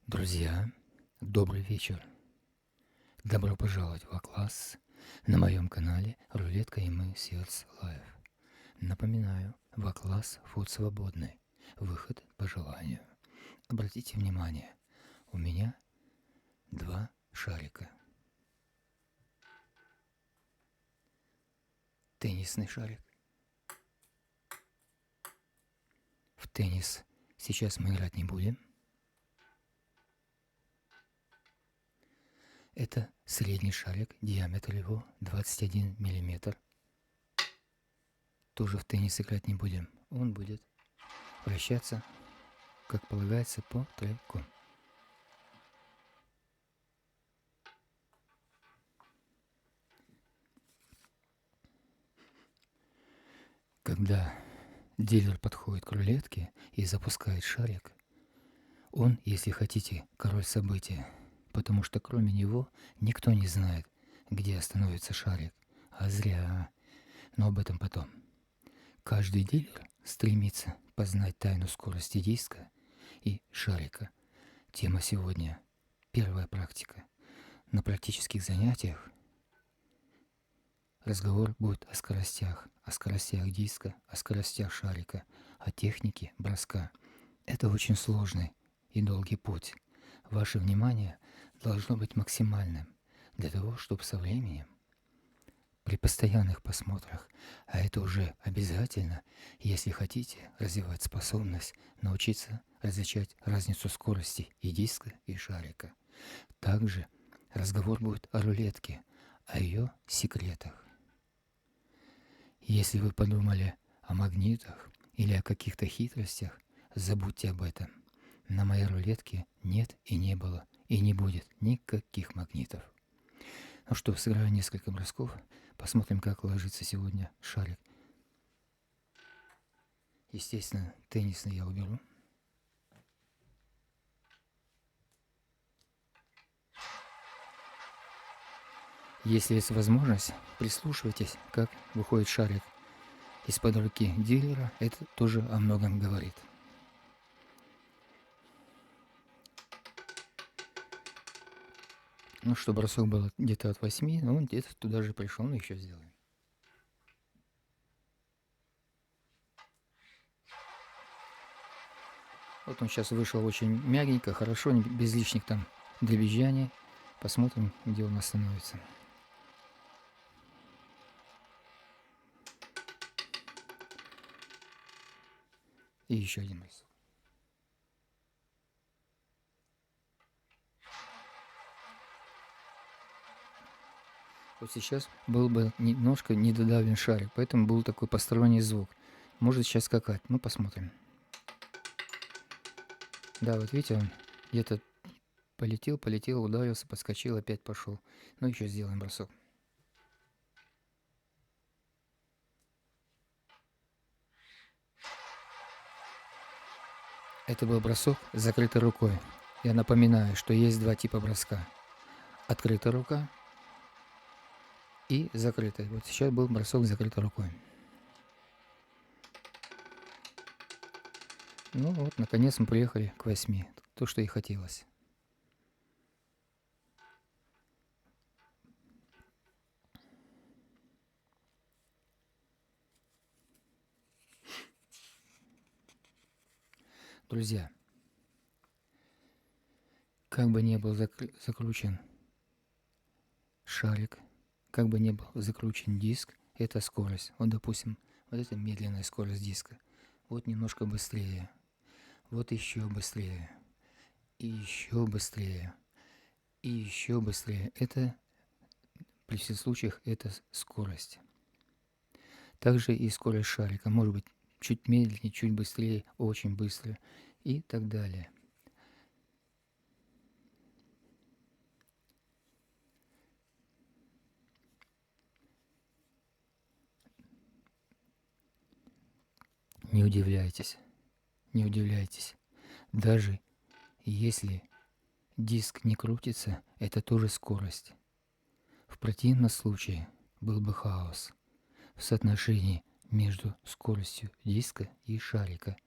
Друзья, добрый вечер. Добро пожаловать в класс на моем канале Рулетка и мы Сердце Лайв. Напоминаю, класс вход свободный, выход по желанию. Обратите внимание, у меня два шарика. Теннисный шарик. В теннис сейчас мы играть не будем. Это средний шарик, диаметр его 21 миллиметр. Тоже в теннис играть не будем. Он будет вращаться, как полагается, по треку. Когда дилер подходит к рулетке и запускает шарик, он, если хотите, король события, потому что кроме него никто не знает, где остановится шарик. А зря. Но об этом потом. Каждый дилер стремится познать тайну скорости диска и шарика. Тема сегодня – первая практика. На практических занятиях разговор будет о скоростях диска, о скоростях шарика, о технике броска. Это очень сложный и долгий путь. Ваше внимание должно быть максимальным для того, чтобы со временем, при постоянных просмотрах, а это уже обязательно, если хотите развивать способность, научиться различать разницу скорости и диска, и шарика. Также разговор будет о рулетке, о ее секретах. Если вы подумали о магнитах или о каких-то хитростях, забудьте об этом. На моей рулетке нет и не было, и не будет никаких магнитов. Ну что, сыграю несколько бросков, посмотрим, как ложится сегодня шарик. Естественно, теннисный я уберу. Если есть возможность, прислушивайтесь, как выходит шарик из-под руки дилера. Это тоже о многом говорит. Ну что, бросок был где-то от 8, но он где-то туда же пришел, но еще сделаем. Вот он сейчас вышел очень мягенько, хорошо, без лишних там дребезжаний. Посмотрим, где он остановится. И еще один бросок. Вот сейчас был бы немножко недодавлен шарик, поэтому был такой посторонний звук. Может сейчас скакать, ну посмотрим. Да, вот видите, он где-то полетел, ударился, подскочил, опять пошел. Ну еще сделаем бросок. Это был бросок с закрытой рукой. Я напоминаю, что есть два типа броска. Открытая рука и закрытая. Вот сейчас был бросок с закрытой рукой. Ну вот, наконец мы приехали к 8. То, что и хотелось. Друзья, как бы ни был закручен шарик, как бы ни был закручен диск, это скорость. Вот, допустим, вот это медленная скорость диска. Вот немножко быстрее. Вот еще быстрее. И еще быстрее. И еще быстрее. Это, при всех случаях, это скорость. Также и скорость шарика. Может быть, чуть медленнее, чуть быстрее, очень быстро. И так далее. Не удивляйтесь. Не удивляйтесь. Даже если диск не крутится, это тоже скорость. В противном случае был бы хаос в соотношении между скоростью диска и шарика.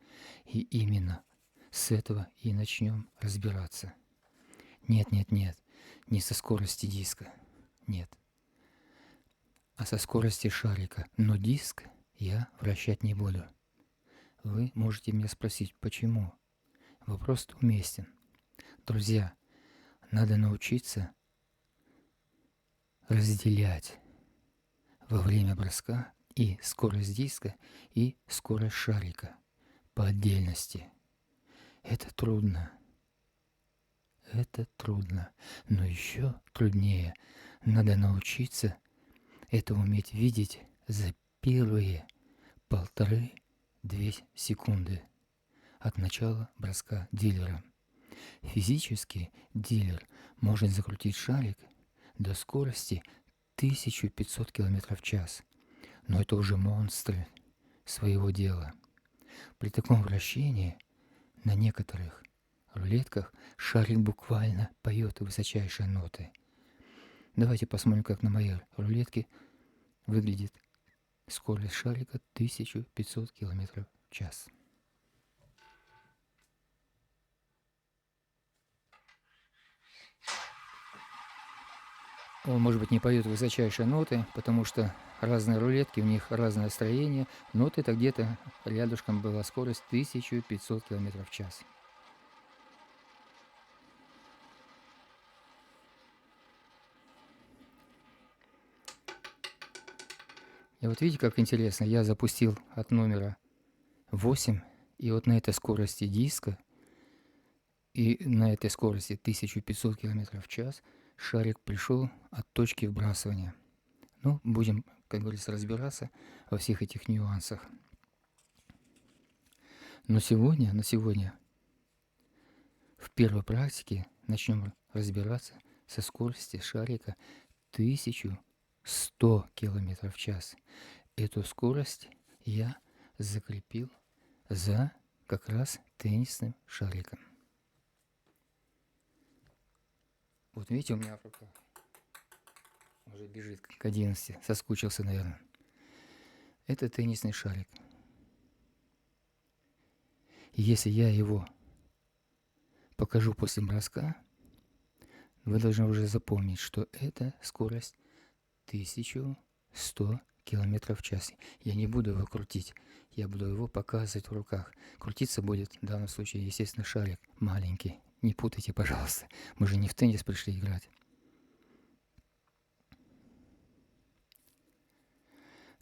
И именно с этого и начнем разбираться. Нет, нет, нет, не со скорости диска, нет, а со скорости шарика. Но диск я вращать не буду. Вы можете меня спросить, почему? Вопрос уместен. Друзья, надо научиться разделять во время броска и скорость диска, и скорость шарика по отдельности. Это трудно. Это трудно. Но еще труднее. Надо научиться это уметь видеть за первые 1,5-2 секунды от начала броска дилера. Физически дилер может закрутить шарик до скорости 1500 км в час. Но это уже монстры своего дела. При таком вращении на некоторых рулетках шарик буквально поет высочайшие ноты. Давайте посмотрим, как на моей рулетке выглядит скорость шарика 1500 км в час. Он, может быть, не поет высочайшие ноты, потому что разные рулетки, у них разное строение. Ноты это где-то рядышком была скорость 1500 км в час. И вот видите, как интересно, я запустил от номера 8, и вот на этой скорости диска и на этой скорости 1500 км в час шарик пришел от точки вбрасывания. Ну, будем, как говорится, разбираться во всех этих нюансах. Но на сегодня в первой практике начнем разбираться со скорости шарика 1100 км в час. Эту скорость я закрепил за как раз теннисным шариком. Вот видите, у меня в руках уже бежит к 11, соскучился, наверное. Это теннисный шарик. И если я его покажу после броска, вы должны уже запомнить, что это скорость 1100 км в час. Я не буду его крутить, я буду его показывать в руках. Крутиться будет в данном случае, естественно, шарик маленький. Не путайте, пожалуйста. Мы же не в теннис пришли играть.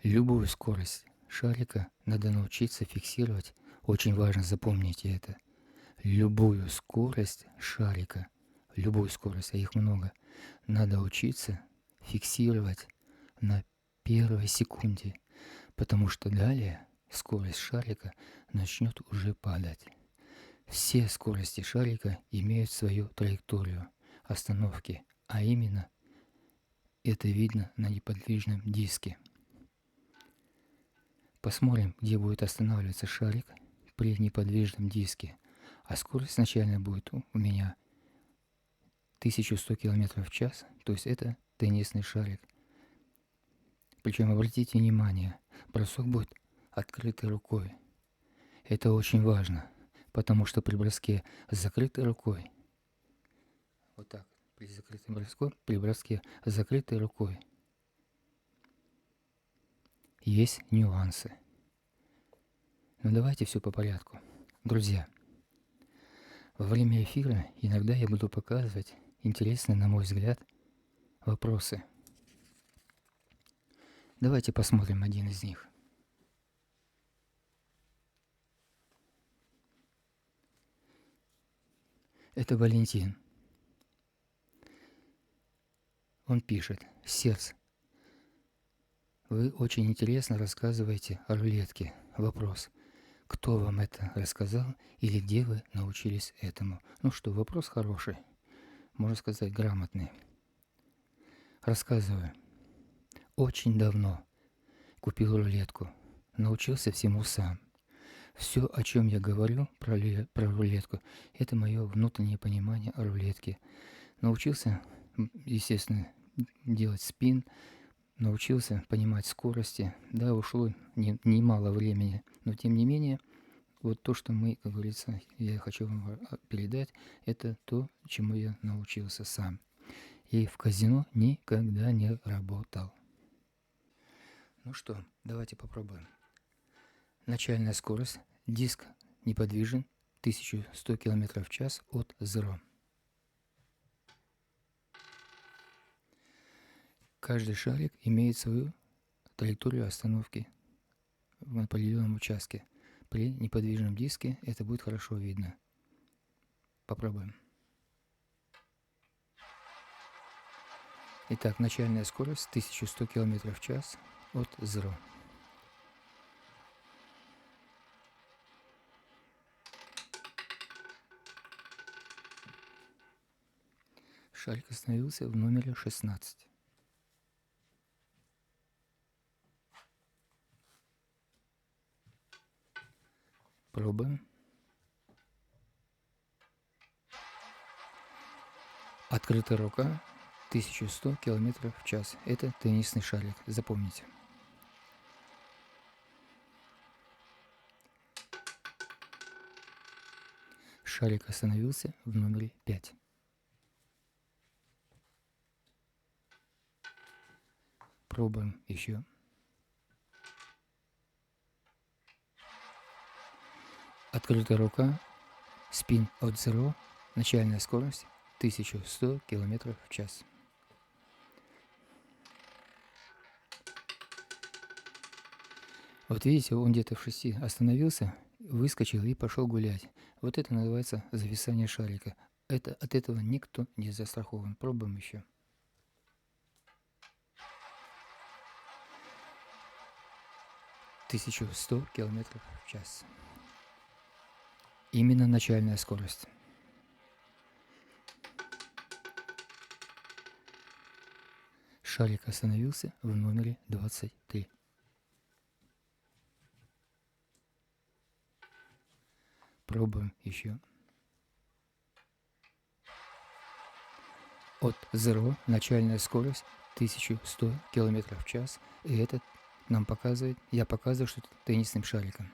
Любую скорость шарика надо научиться фиксировать. Очень важно, запомните это. Любую скорость шарика, любую скорость, а их много, надо учиться фиксировать на первой секунде, потому что далее скорость шарика начнет уже падать. Все скорости шарика имеют свою траекторию остановки, а именно это видно на неподвижном диске. Посмотрим, где будет останавливаться шарик при неподвижном диске. А скорость начальная будет у меня 1100 км в час, то есть это теннисный шарик. Причем обратите внимание, бросок будет открытой рукой. Это очень важно, потому что при броске с закрытой рукой, вот так, при броске с закрытой рукой есть нюансы. Но давайте все по порядку. Друзья, во время эфира иногда я буду показывать интересные, на мой взгляд, вопросы. Давайте посмотрим один из них. Это Валентин. Он пишет: «Сердце, вы очень интересно рассказываете о рулетке. Вопрос: кто вам это рассказал или где вы научились этому?» Ну что, вопрос хороший, можно сказать, грамотный. Рассказываю. Очень давно купил рулетку, научился всему сам. Все, о чем я говорю про рулетку, это мое внутреннее понимание о рулетке. Научился, естественно, делать спин, научился понимать скорости. Да, ушло немало времени, но тем не менее вот то, что мы, как говорится, я хочу вам передать, это то, чему я научился сам. И в казино никогда не работал. Ну что, давайте попробуем. Начальная скорость. Диск неподвижен. 1100 км в час от 0. Каждый шарик имеет свою траекторию остановки в определенном участке. При неподвижном диске это будет хорошо видно. Попробуем. Итак, начальная скорость 1100 км в час от 0. Шарик остановился в номере 16. Пробуем. Открытая рука 1100 км в час. Это теннисный шарик, запомните. Шарик остановился в номере 5. Пробуем еще. Открытая рука, спин от 0, начальная скорость 1100 км в час. Вот видите, он где-то в 6 остановился, выскочил и пошел гулять. Вот это называется зависание шарика. От этого никто не застрахован. Пробуем еще. — 1100 км в час. Именно начальная скорость. Шарик остановился в номере 23. Пробуем еще. От 0 начальная скорость 1100 км в час. И это нам показывает, я показываю, что это теннисным шариком.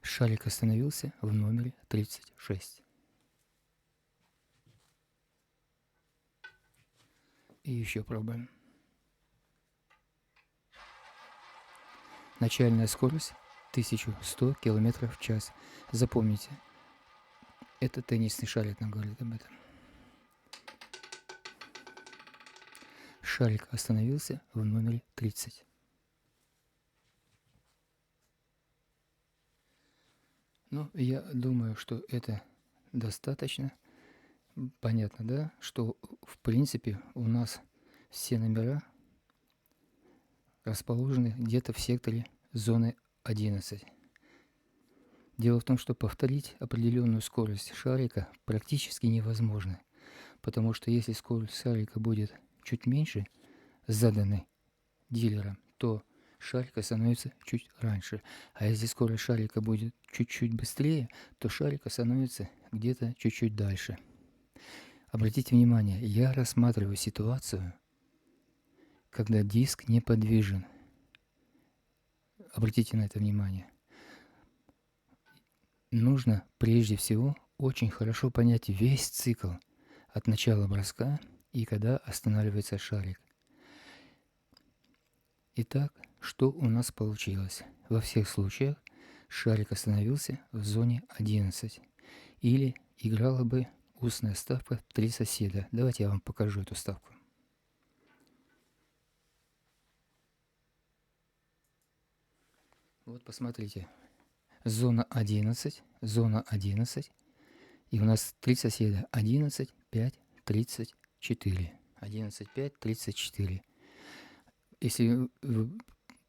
Шарик остановился в номере 36. И еще пробуем. Начальная скорость 1100 км в час. Запомните, это теннисный шарик нам говорит об этом. Шарик остановился в номере 30. Ну, я думаю, что это достаточно. Понятно, да, что в принципе у нас все номера расположены где-то в секторе зоны 11. Дело в том, что повторить определенную скорость шарика практически невозможно, потому что если скорость шарика будет чуть меньше заданной дилером, то шарик остановится чуть раньше. А если скорость шарика будет чуть-чуть быстрее, то шарик остановится где-то чуть-чуть дальше. Обратите внимание, я рассматриваю ситуацию, когда диск неподвижен. Обратите на это внимание. Нужно прежде всего очень хорошо понять весь цикл от начала броска и когда останавливается шарик. Итак, что у нас получилось? Во всех случаях шарик остановился в зоне 11. Или играла бы устная ставка 3 соседа. Давайте я вам покажу эту ставку. Вот посмотрите. Зона 11, зона 11. И у нас 3 соседа. 11, 5, 34. 11, 5, 34. Если вы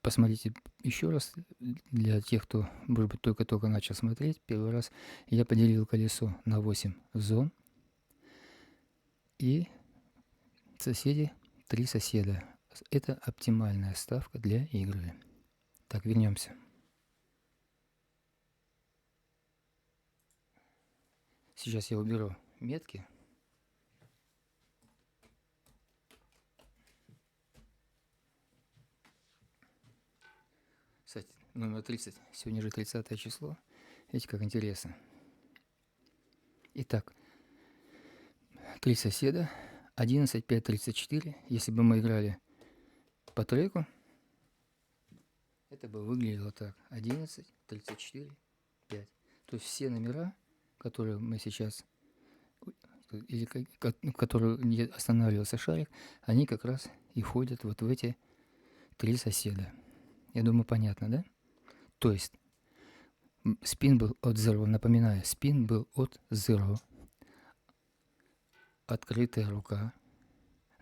посмотрите еще раз, для тех, кто, может быть, только-только начал смотреть, первый раз я поделил колесо на 8 зон. И соседи, 3 соседа. Это оптимальная ставка для игры. Так, вернемся. Сейчас я уберу метки. Кстати, номер 30. Сегодня же 30 число. Видите, как интересно. Итак, 3 соседа. 11, 5, 34. Если бы мы играли по треку, это бы выглядело так. 11, 34, 5. То есть все номера, которые мы сейчас, или которые не останавливался шарик, они как раз и входят вот в эти 3 соседа. Я думаю, понятно, да? То есть спин был от zero, напоминаю, спин был от zero. Открытая рука.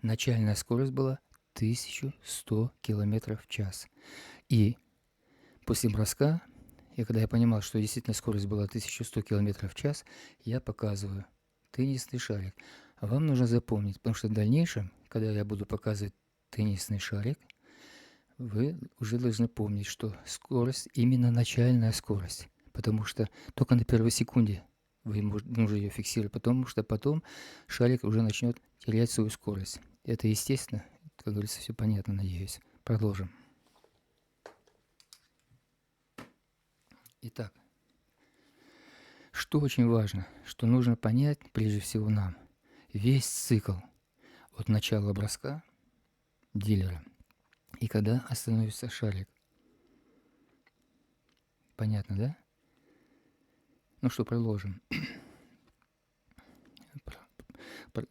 Начальная скорость была 1100 км в час. И после броска, и когда я понимал, что действительно скорость была 1100 км в час, я показываю теннисный шарик. А вам нужно запомнить, потому что в дальнейшем, когда я буду показывать теннисный шарик, вы уже должны помнить, что скорость именно начальная скорость. Потому что только на первой секунде вы нужно ее фиксировать, потому что потом шарик уже начнет терять свою скорость. Это естественно, как говорится, все понятно, надеюсь. Продолжим. Итак, что очень важно, что нужно понять прежде всего нам. Весь цикл от начала броска дилера и когда остановится шарик. Понятно, да? Ну что, продолжим.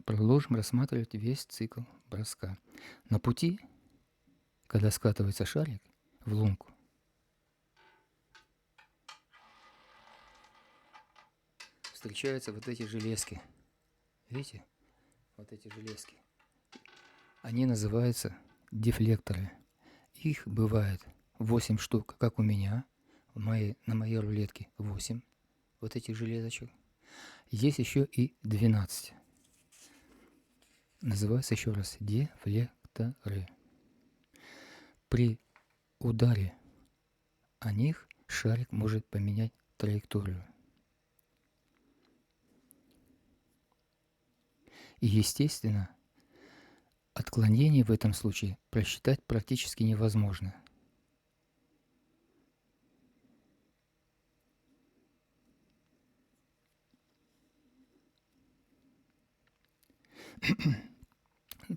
Продолжим рассматривать весь цикл броска. На пути, когда скатывается шарик в лунку, встречаются вот эти железки. Видите? Вот эти железки. Они называются дефлекторы. Их бывает 8 штук, как у меня, на моей рулетке 8 вот этих железочек. Есть еще и 12. Называется еще раз дефлекторы. При ударе о них шарик может поменять траекторию. И, естественно, отклонение в этом случае просчитать практически невозможно.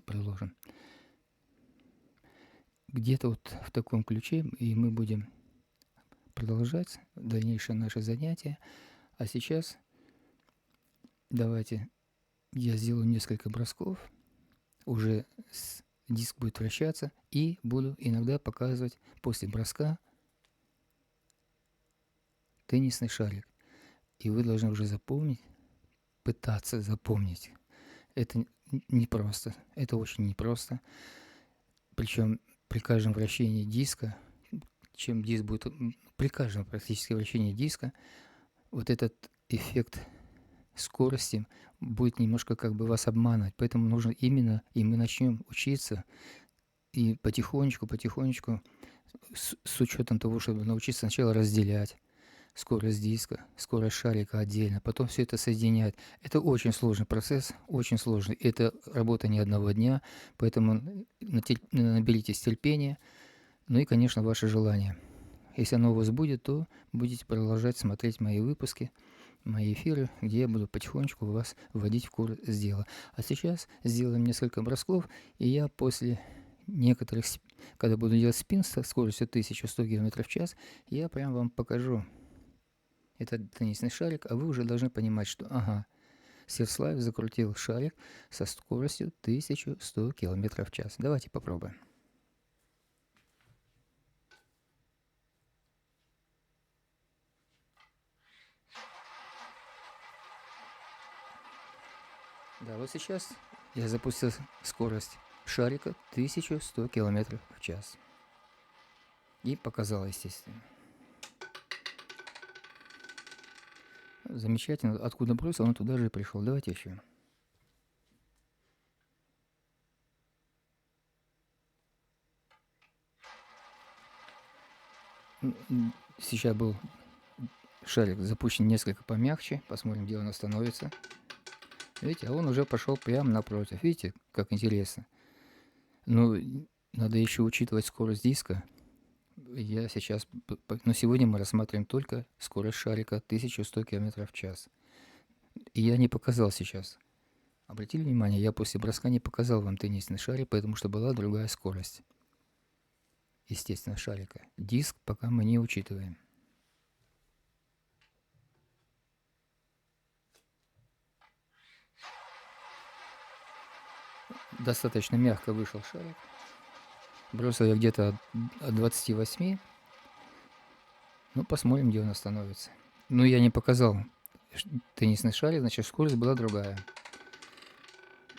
Продолжим. Где-то вот в таком ключе, и мы будем продолжать дальнейшее наше занятие. А сейчас давайте я сделаю несколько бросков, уже диск будет вращаться, и буду иногда показывать после броска теннисный шарик. И вы должны уже запомнить, пытаться запомнить. Это непросто, это очень непросто. Причем при каждом вращении диска, чем диск будет, при каждом практически вращении диска, вот этот эффект скорости будет немножко как бы вас обманывать. Поэтому нужно именно, и мы начнем учиться, и потихонечку, с учетом того, чтобы научиться сначала разделять скорость диска, скорость шарика отдельно, потом все это соединять. Это очень сложный процесс, очень сложный. Это работа не одного дня, поэтому наберитесь терпения, ну и, конечно, ваше желание. Если оно у вас будет, то будете продолжать смотреть мои выпуски, мои эфиры, где я буду потихонечку вас вводить в курс дела. А сейчас сделаем несколько бросков, и я после некоторых, когда буду делать спин со скоростью 1100 км в час, я прям вам покажу этот теннисный шарик, а вы уже должны понимать, что ага, Сверслаев закрутил шарик со скоростью 1100 км в час. Давайте попробуем. Да, вот сейчас я запустил скорость шарика 1100 км в час. И показал, естественно. Замечательно. Откуда бросил, он туда же и пришел. Давайте еще. Сейчас был шарик запущен несколько помягче. Посмотрим, где он остановится. Видите, а он уже пошел прямо напротив. Видите, как интересно. Ну, надо еще учитывать скорость диска. я сейчас... Но сегодня мы рассматриваем только скорость шарика 1100 км в час. И я не показал сейчас. Обратили внимание, я после броска не показал вам теннисный шарик, потому что была другая скорость. Естественно, шарика. Диск пока мы не учитываем. Достаточно мягко вышел шарик. Бросил я где-то от 28. Ну, посмотрим, где он остановится. Ну, я не показал теннисный шарик, значит, скорость была другая.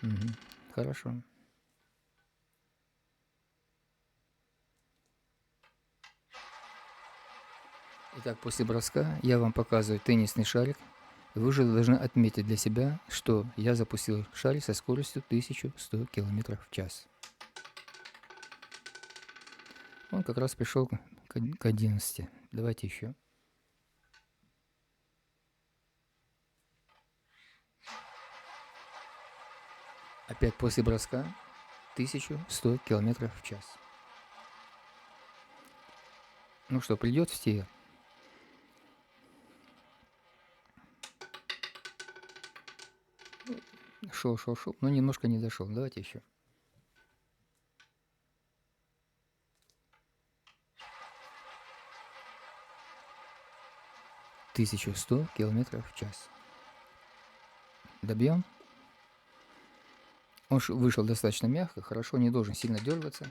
Угу. Хорошо. Итак, после броска я вам показываю теннисный шарик. Вы уже должны отметить для себя, что я запустил шарик со скоростью 1100 км в час. Он как раз пришел к 11. Давайте еще. Опять после броска 1100 км в час. Ну что, придет в те? Шел, но немножко не дошел. Давайте еще. — 1100 км в час. Добьем. Он вышел достаточно мягко, хорошо, не должен сильно дергаться.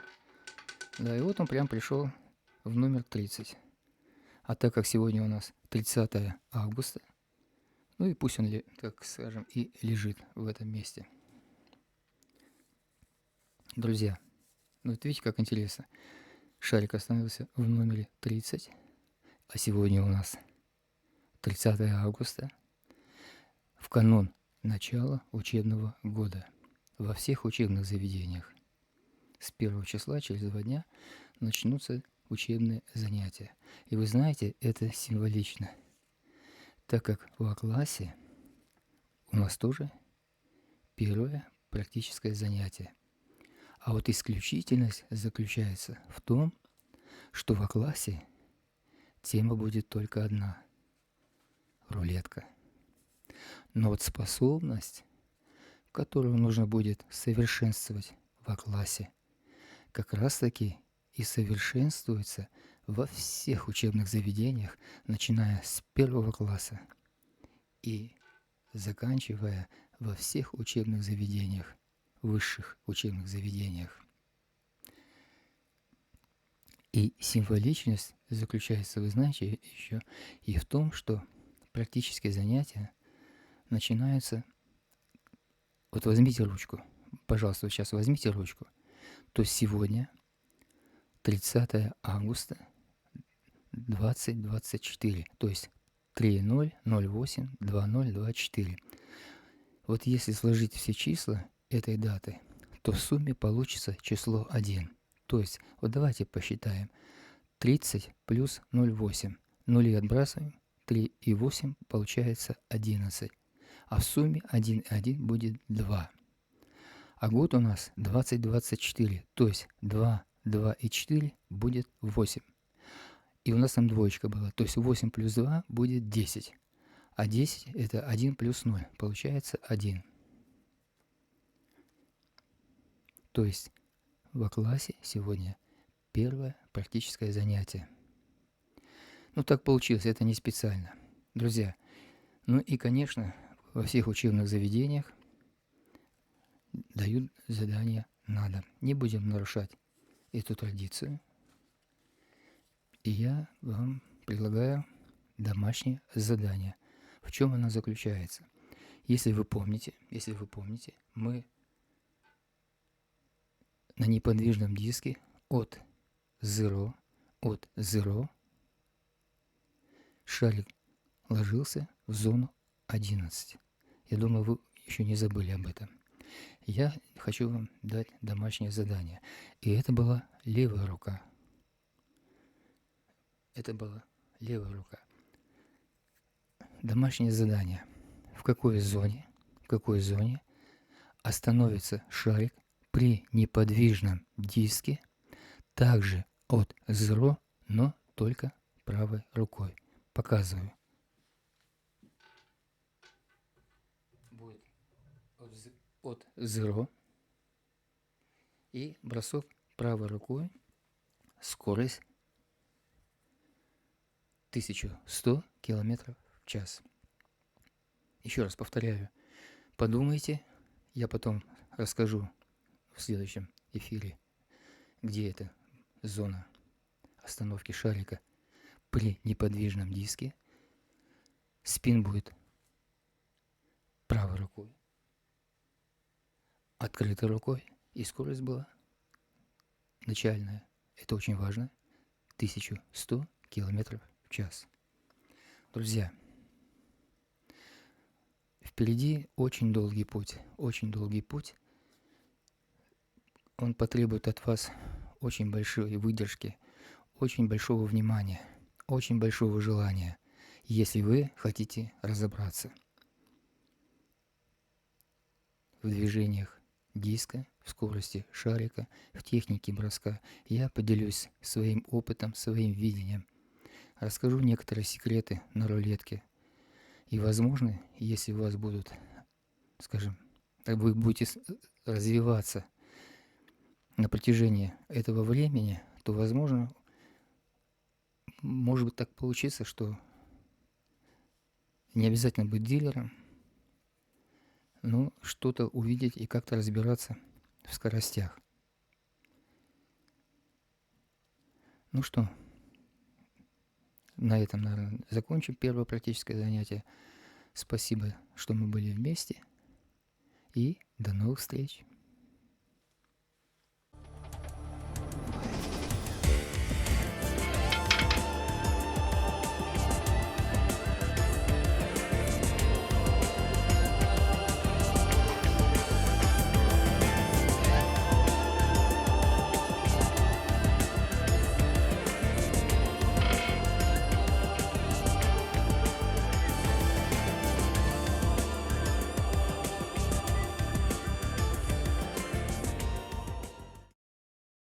Да, и вот он прям пришел в номер 30. А так как сегодня у нас 30 августа, ну и пусть он, так скажем, и лежит в этом месте. Друзья, ну вот видите, как интересно. Шарик остановился в номере 30, а сегодня у нас 30 августа, в канун начала учебного года. Во всех учебных заведениях с 1 числа, через 2 дня, начнутся учебные занятия. И вы знаете, это символично, так как в А-классе у нас тоже первое практическое занятие. А вот исключительность заключается в том, что в А-классе тема будет только одна – рулетка. Но вот способность, которую нужно будет совершенствовать в А-классе, как раз-таки и совершенствуется во всех учебных заведениях, начиная с 1 класса и заканчивая во всех учебных заведениях, высших учебных заведениях. И символичность заключается, вы знаете, еще и в том, что практические занятия начинаются... Вот возьмите ручку, пожалуйста, сейчас возьмите ручку. То есть сегодня, 30 августа 2024, то есть 30082024. Вот если сложить все числа этой даты, то в сумме получится число 1. То есть, вот давайте посчитаем. 30 плюс 0,8. Нули отбрасываем. 3 и 8 получается 11. А в сумме 1 и 1 будет 2. А год у нас 2024. То есть 2, 2 и 4 будет 8. И у нас там двоечка была. То есть 8 плюс 2 будет 10. А 10 это 1 плюс 0. Получается 1. То есть в А-классе сегодня первое практическое занятие. Ну так получилось, это не специально. Друзья, ну и, конечно, во всех учебных заведениях дают задания на дом. Не будем нарушать эту традицию. И я вам предлагаю домашнее задание. В чем оно заключается? Если вы помните, мы на неподвижном диске от 0, шарик ложился в зону 11. Я думаю, вы еще не забыли об этом. Я хочу вам дать домашнее задание. И это была левая рука. Домашнее задание. В какой зоне остановится шарик при неподвижном диске также от 0 но только правой рукой. Показываю. Будет от 0 и бросок правой рукой, скорость 1100 км в час. Еще раз повторяю, подумайте, я потом расскажу в следующем эфире, где эта зона остановки шарика при неподвижном диске. Спин будет правой рукой, открытой рукой, и скорость была начальная, это очень важно, 1100 км в час. Друзья, впереди очень долгий путь, очень долгий путь. Он потребует от вас очень большой выдержки, очень большого внимания, очень большого желания, если вы хотите разобраться в движениях диска, в скорости шарика, в технике броска. Я поделюсь своим опытом, своим видением. Расскажу некоторые секреты на рулетке. И, возможно, если у вас будут, скажем, вы будете развиваться на протяжении этого времени, то, возможно, может быть так получиться, что не обязательно быть дилером, но что-то увидеть и как-то разбираться в скоростях. Ну что, на этом, наверное, закончим первое практическое занятие. Спасибо, что мы были вместе, и до новых встреч.